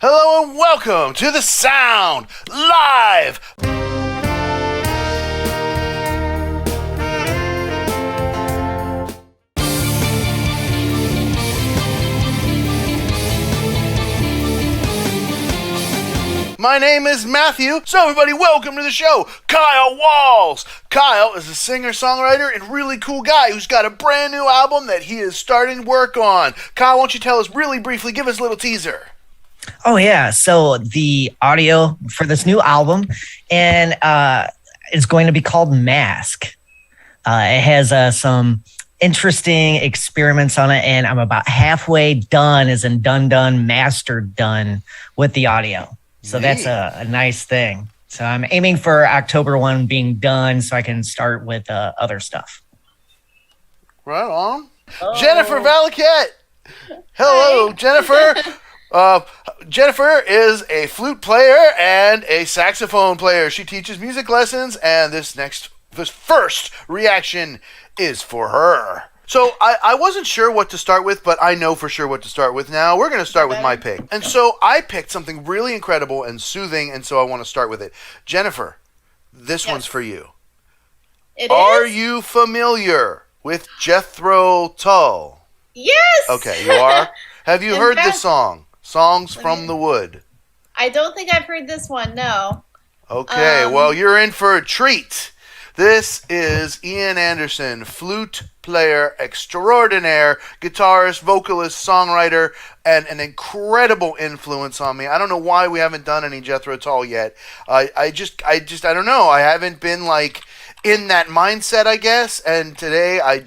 Hello and welcome to The Sound Live! My name is Matthew, so everybody welcome to the show, Kyle Walls. Kyle is a singer-songwriter and really cool guy who's got a brand new album that he is starting work on. Kyle, why don't you tell us really briefly, give us a little teaser. Oh, yeah. So the audio for this new album and is going to be called Mask. It has some interesting experiments on it, and I'm about halfway done, as in done, mastered done with the audio. So that's a nice thing. So I'm aiming for October 1 being done so I can start with other stuff. Right on. Oh. Jennifer Valaket. Hello, hi. Jennifer. Jennifer is a flute player and a saxophone player. She teaches music lessons, and this first reaction is for her. So I wasn't sure what to start with, but I know for sure what to start with now. We're going to start with my pick. And so I picked something really incredible and soothing, and so I want to start with it. Jennifer, this one's for you. Are you familiar with JethroTull? Yes! Okay, you are? Have you heard this song? Songs from the Wood. I don't think I've heard this one, no. Okay, well, you're in for a treat. This is Ian Anderson, flute player extraordinaire, guitarist, vocalist, songwriter, and an incredible influence on me. I don't know why we haven't done any JethroTull yet. I don't know. I haven't been like in that mindset, I guess. And today I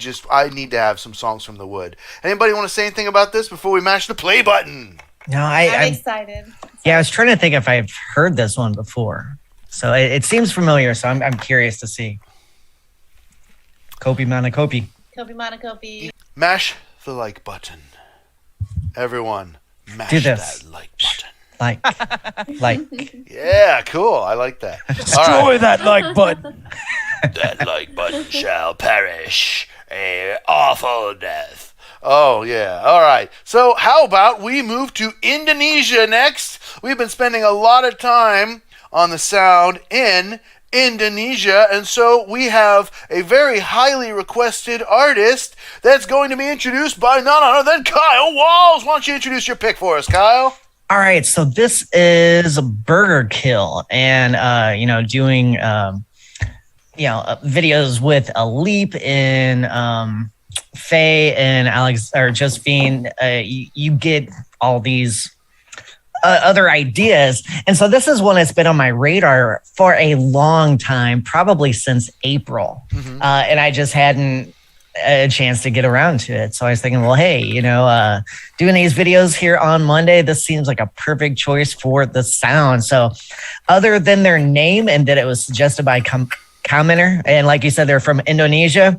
need to have some songs from the wood. Anybody want to say anything about this before we mash the play button? No, I'm excited. Yeah, I was trying to think if I've heard this one before. So it seems familiar, so I'm curious to see. Kopi mana kopi. Kopi mana kopi. Mash the like button. Everyone, mash that like button. Like. Yeah, cool. I like that. Destroy that like button. That like button shall perish. A awful death. Oh, yeah. All right. So how about we move to Indonesia next? We've been spending a lot of time on the sound in Indonesia, and so we have a very highly requested artist that's going to be introduced by none other than Kyle Walls. Why don't you introduce your pick for us, Kyle? All right, so this is Burger Kill, and doing videos with a Leap in Faye and Alex or Josephine. You get all these other ideas. And so this is one that's been on my radar for a long time, probably since April. Mm-hmm. And I just hadn't a chance to get around to it. So I was thinking, well, hey, doing these videos here on Monday, this seems like a perfect choice for the sound. So other than their name and that it was suggested by commenter, and like you said, they're from Indonesia,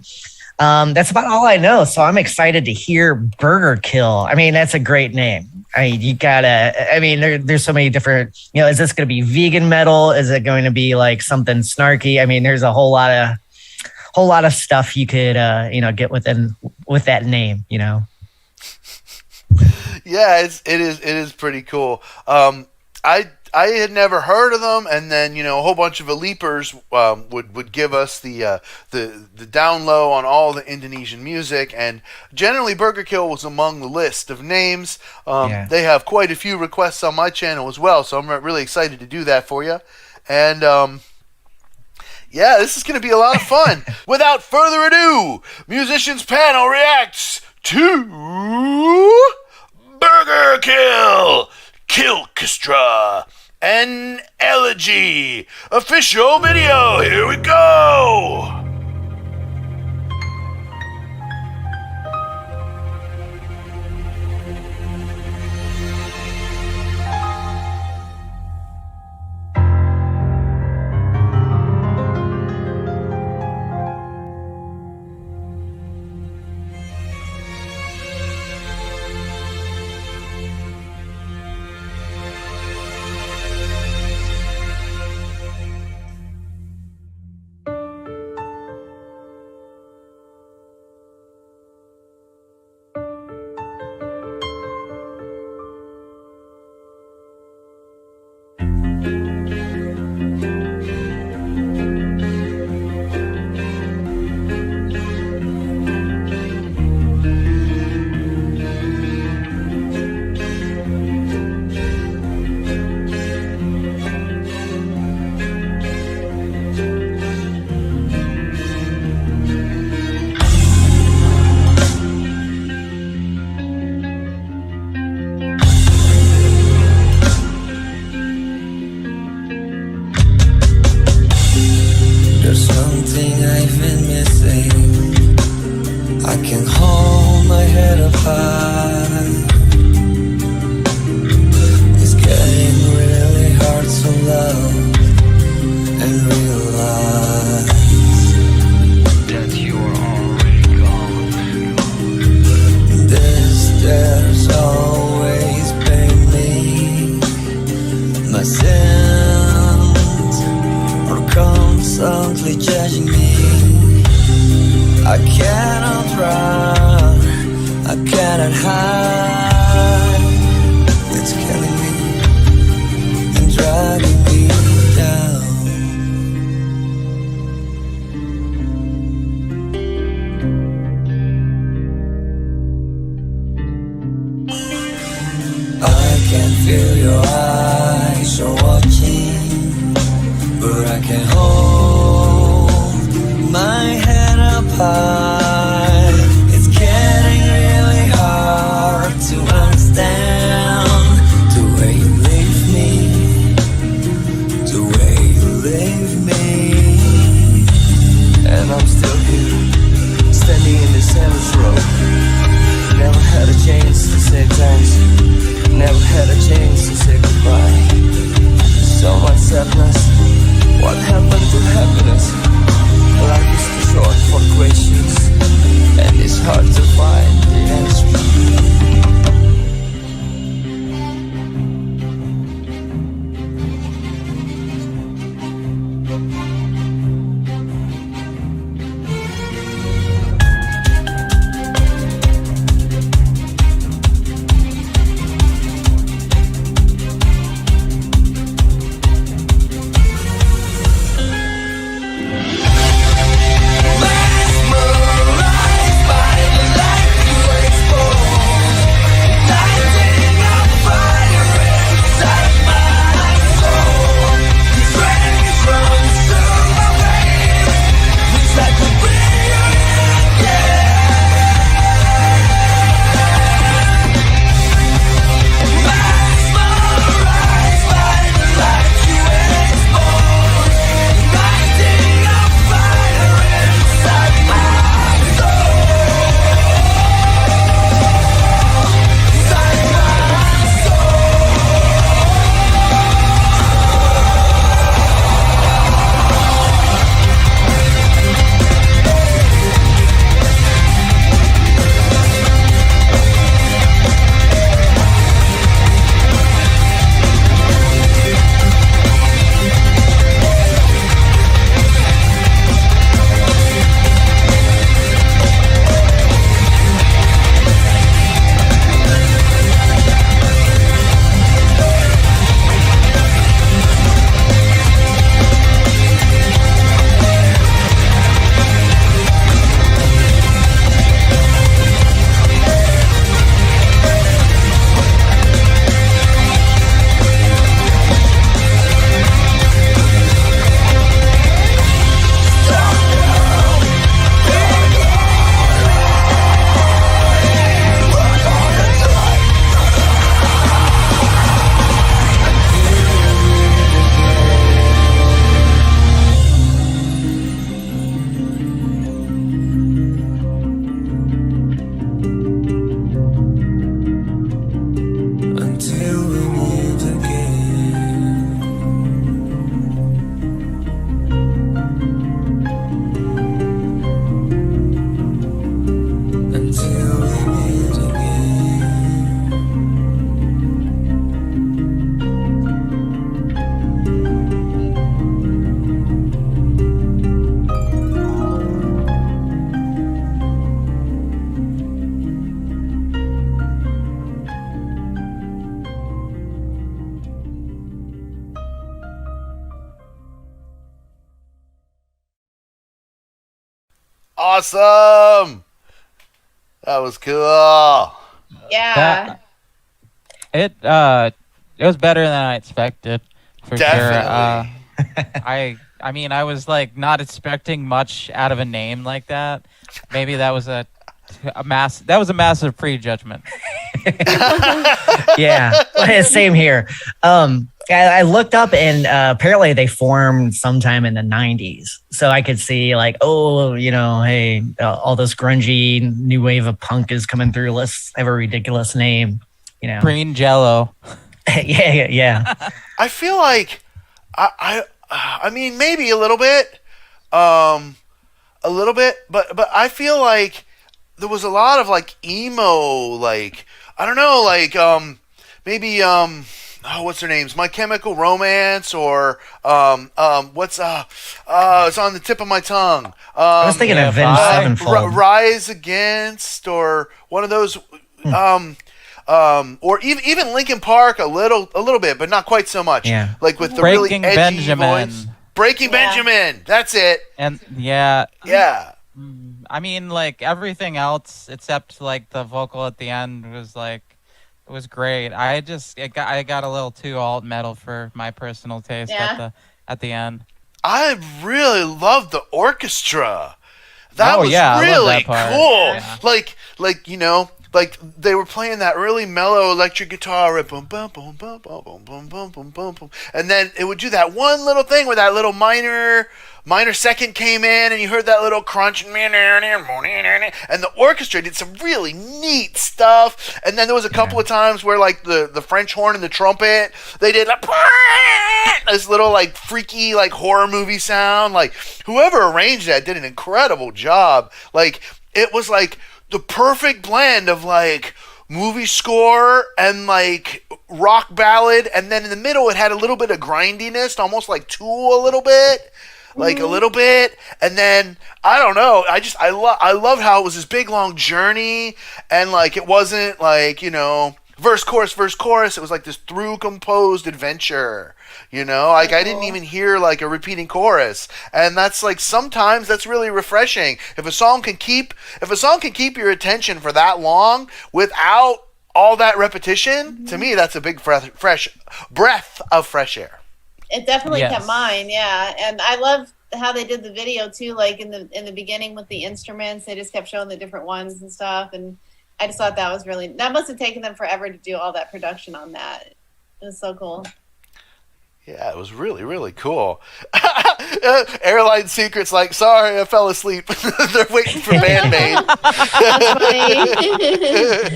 that's about all I know. So I'm excited to hear Burger Kill. I mean, that's a great name. There's so many different, is this going to be vegan metal? Is it going to be like something snarky? I mean, there's a whole lot of stuff you could, get with that name, Yeah, it is pretty cool. I had never heard of them, and then a whole bunch of Leapers would give us the down low on all the Indonesian music, and generally Burger Kill was among the list of names. They have quite a few requests on my channel as well, so I'm really excited to do that for you. And this is going to be a lot of fun. Without further ado, Musicians Panel reacts to Burger Kill, Killchestra, an Elegy official video. Here we go. my sins are constantly judging me. I cannot run, I cannot hide. It's killing me and dragging me down. I can feel your eyes are watching, but I can hold my head up high. It's getting really hard to understand the way you leave me, the way you leave me. And I'm still here, standing in this endless road. Never had a chance to say thanks, never had a chance to say goodbye. So much sadness, what happened to happiness? Life is too short for questions, and it's hard to find the answer. Awesome! That was cool. Yeah. It was better than I expected, for Definitely. sure. I mean, I was like not expecting much out of a name like that. Maybe that was a massive prejudgment. Yeah, same here. I looked up and apparently they formed sometime in the 90s. So I could see like, oh, you know, hey, all this grungy new wave of punk is coming through. Let's have a ridiculous name, you know. Green Jello. yeah. I feel like I mean maybe a little bit, but I feel like there was a lot of like emo, like I don't know, like maybe what's their names? My Chemical Romance, or what's it's on the tip of my tongue. I was thinking Avenged Sevenfold. Rise Against, or one of those. Or even Linkin Park a little bit, but not quite so much. Yeah. Like with the Breaking really edgy Benjamin. voice. Breaking Benjamin. That's it. And yeah. I mean, like everything else except like the vocal at the end was like, it was great. I got a little too alt metal for my personal taste at the end. I really loved the orchestra. That was I love really that part. cool. Yeah. Like they were playing that really mellow electric guitar, boom, boom, boom, boom, boom, boom, boom, boom, boom, boom, boom, and then it would do that one little thing where that little minor second came in, and you heard that little crunch, and the orchestra did some really neat stuff. And then there was a couple of times where like the French horn and the trumpet, they did like this little like freaky like horror movie sound. Like whoever arranged that did an incredible job. Like it was like the perfect blend of like movie score and like rock ballad, and then in the middle it had a little bit of grindiness, almost like Tull a little bit. Like a little bit, and then I don't know. I love how it was this big long journey, and like it wasn't like verse chorus. It was like this through composed adventure. Like I didn't even hear like a repeating chorus, and that's like sometimes that's really refreshing. If a song can keep your attention for that long without all that repetition, to me that's a big breath of fresh air. It definitely kept mine, yeah. And I love how they did the video too, like in the beginning with the instruments. They just kept showing the different ones and stuff, and I just thought that must have taken them forever to do all that production on that. It was so cool. Yeah, it was really, really cool. Airline Secrets, like, sorry, I fell asleep. They're waiting for Bandmate.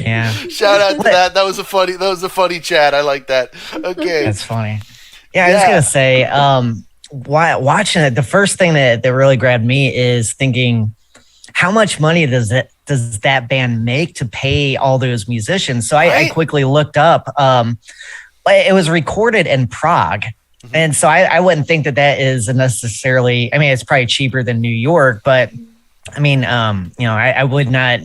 Yeah. Shout out to that. That was a funny chat. I like that. Okay. That's funny. Yeah, I was gonna say, watching it, the first thing that really grabbed me is thinking, how much money does that band make to pay all those musicians? So I quickly looked up. It was recorded in Prague, and so I wouldn't think that is necessarily. I mean, it's probably cheaper than New York, but I mean, I would not,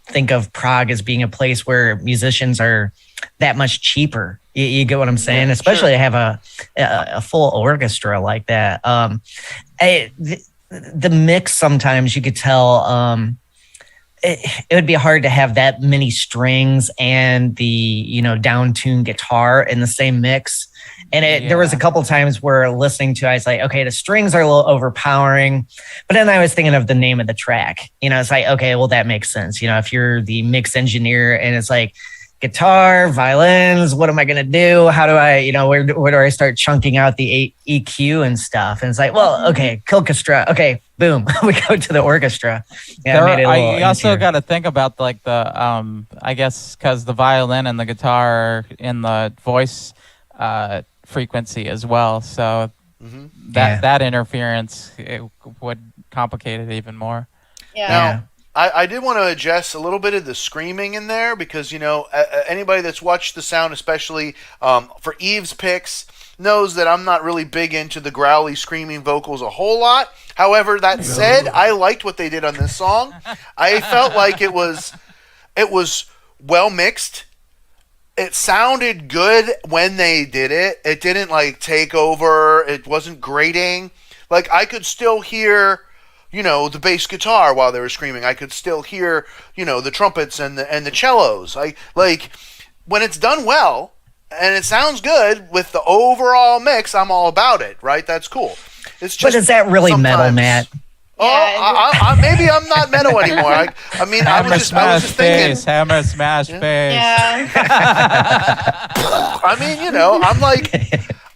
think of Prague as being a place where musicians are that much cheaper. You get what I'm saying? Yeah, especially to have a full orchestra like that. The mix, sometimes you could tell it would be hard to have that many strings and the down-tuned guitar in the same mix. And there was a couple times where listening to, I was like, okay, the strings are a little overpowering. But then I was thinking of the name of the track. It's like, okay, well, that makes sense. If you're the mix engineer and it's like, guitar, violins, what am I going to do? How do I, where do I start chunking out the EQ and stuff? And it's like, well, okay, orchestra. Okay, boom, we go to the orchestra. Yeah, you also got to think about like the, I guess, because the violin and the guitar are in the voice frequency as well. So that interference, it would complicate it even more. Yeah. I did want to address a little bit of the screaming in there because, anybody that's watched The Sound, especially for Eve's picks, knows that I'm not really big into the growly screaming vocals a whole lot. However, that said, I liked what they did on this song. I felt like it was well mixed. It sounded good when they did it. It didn't like take over. It wasn't grating. Like I could still hear the bass guitar while they were screaming. I could still hear, the trumpets and the cellos. Like when it's done well and it sounds good with the overall mix, I'm all about it, right? That's cool. It's just, but is that really metal, Matt? Oh, maybe I'm not metal anymore. I mean, I was just thinking. Hammer smash bass. Yeah. I mean, I'm like,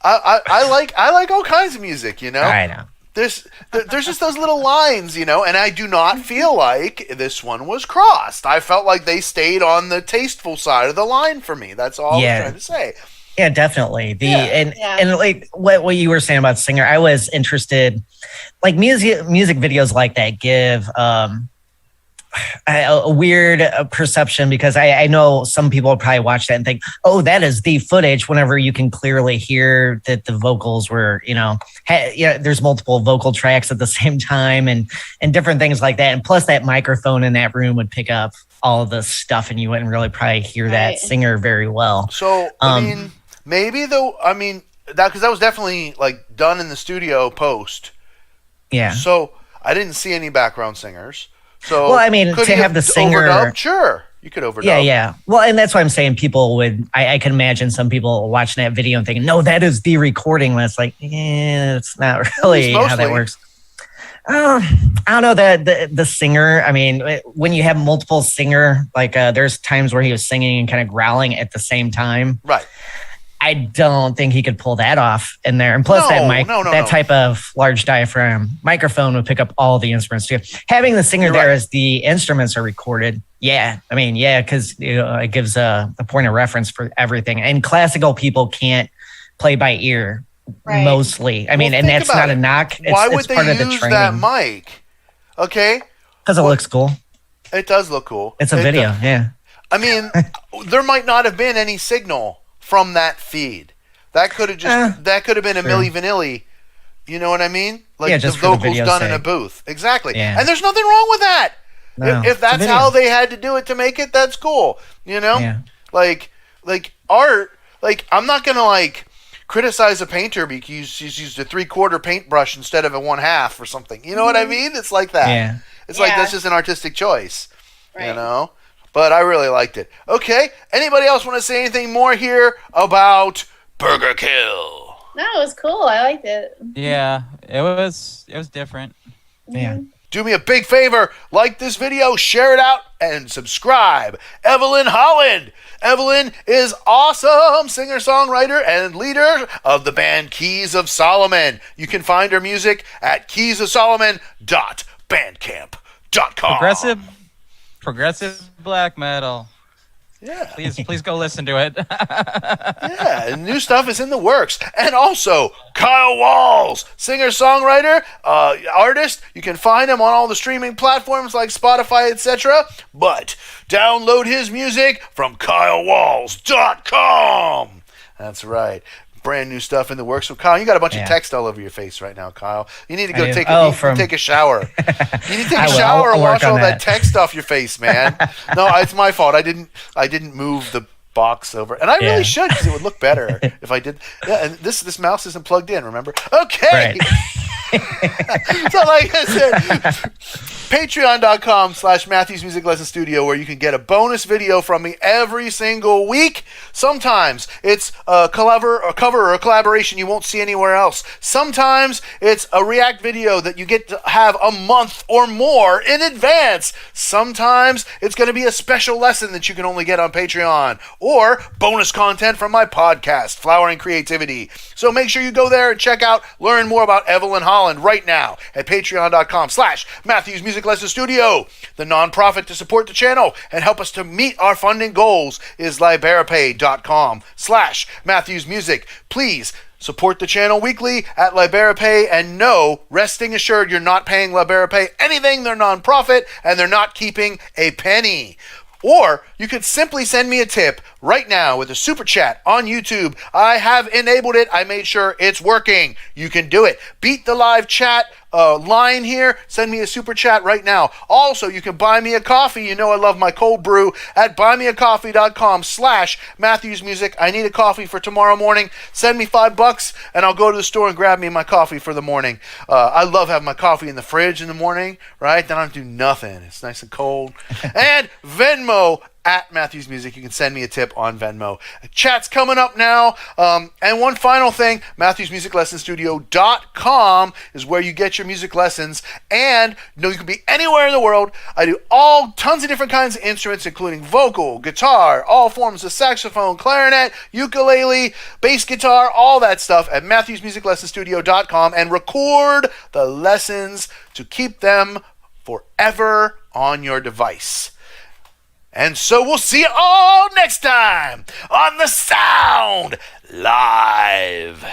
I like all kinds of music, I know. There's just those little lines, and I do not feel like this one was crossed. I felt like they stayed on the tasteful side of the line for me. That's all I was trying to say. Yeah, definitely. And like what you were saying about Singer, I was interested. Like music videos like that give a weird perception because I know some people probably watch that and think, oh, that is the footage, whenever you can clearly hear that the vocals were, there's multiple vocal tracks at the same time and different things like that. And plus that microphone in that room would pick up all of this stuff and you wouldn't really probably hear that singer very well. So, maybe though, because that was definitely like done in the studio post. Yeah. So I didn't see any background singers. So well, to have the singer, overdub? Sure, you could overdub. Yeah. Well, and that's why I'm saying people would. I can imagine some people watching that video and thinking, "No, that is the recording." And it's like, it's not really how that works. I don't know the singer. When you have multiple singer, like there's times where he was singing and kind of growling at the same time. Right. I don't think he could pull that off in there. And plus that type of large diaphragm microphone would pick up all the instruments too. Having the singer there as the instruments are recorded. Yeah. Because it gives a point of reference for everything. And classical people can't play by ear mostly. And that's not a knock. Why would they use that mic? Okay. Because it looks cool. It does look cool. It's a video. Yeah. There might not have been any signal from that feed. That could have been a Milli Vanilli. You know what I mean? Like the vocals done in a booth. Exactly. Yeah. And there's nothing wrong with that. No, if that's how they had to do it to make it, that's cool. Yeah. Like art, I'm not gonna criticize a painter because she's used a 3/4 paintbrush instead of a 1/2 or something. You know what I mean? It's like that. Yeah. It's like that's just an artistic choice. Right. But I really liked it. Okay. Anybody else want to say anything more here about Burger Kill? No, it was cool. I liked it. Yeah, it was different. Yeah. Do me a big favor. Like this video, share it out, and subscribe. Evelyn Holland. Evelyn is awesome singer-songwriter and leader of the band Keys of Solomon. You can find her music at keysofsolomon.bandcamp.com. Progressive black metal. Yeah. Please go listen to it. Yeah, new stuff is in the works. And also, Kyle Walls, singer-songwriter, artist. You can find him on all the streaming platforms like Spotify, etc. But download his music from kylewalls.com. That's right. Brand new stuff in the works. So, Kyle, you got a bunch of text all over your face right now, Kyle. You need to go take a shower. You need to take a shower and wash all that text off your face, man. No, it's my fault. I didn't move the box over, and I really should because it would look better if I did. Yeah, and this mouse isn't plugged in. Remember? Okay. Right. So, like I said, patreon.com/Matthews Music Lesson Studio, where you can get a bonus video from me every single week. Sometimes it's a cover or a collaboration you won't see anywhere else. Sometimes it's a react video that you get to have a month or more in advance. Sometimes it's going to be a special lesson that you can only get on Patreon, or bonus content from my podcast, Flowering Creativity. So make sure you go there and learn more about Evelyn Holland right now at patreon.com/Matthews Music Lesson Studio. The nonprofit to support the channel and help us to meet our funding goals is liberapay.com/Matthews Music. Please support the channel weekly at LiberaPay, and resting assured you're not paying LiberaPay anything. They're nonprofit and they're not keeping a penny. Or you could simply send me a tip right now with a super chat on YouTube. I have enabled it. I made sure it's working. You can do it. Beat the live chat line here. Send me a super chat right now. Also, you can buy me a coffee. I love my cold brew at buymeacoffee.com/Matthews Music. I need a coffee for tomorrow morning. Send me $5 and I'll go to the store and grab me my coffee for the morning. I love having my coffee in the fridge in the morning, right? Then I don't do nothing. It's nice and cold. And Venmo at Matthews Music. You can send me a tip on Venmo. Chat's coming up now. And one final thing, MatthewsMusicLessonStudio.com is where you get your music lessons. And you can be anywhere in the world. I do tons of different kinds of instruments, including vocal, guitar, all forms of saxophone, clarinet, ukulele, bass guitar, all that stuff at MatthewsMusicLessonStudio.com, and record the lessons to keep them forever on your device. And so we'll see you all next time on The Sound Live.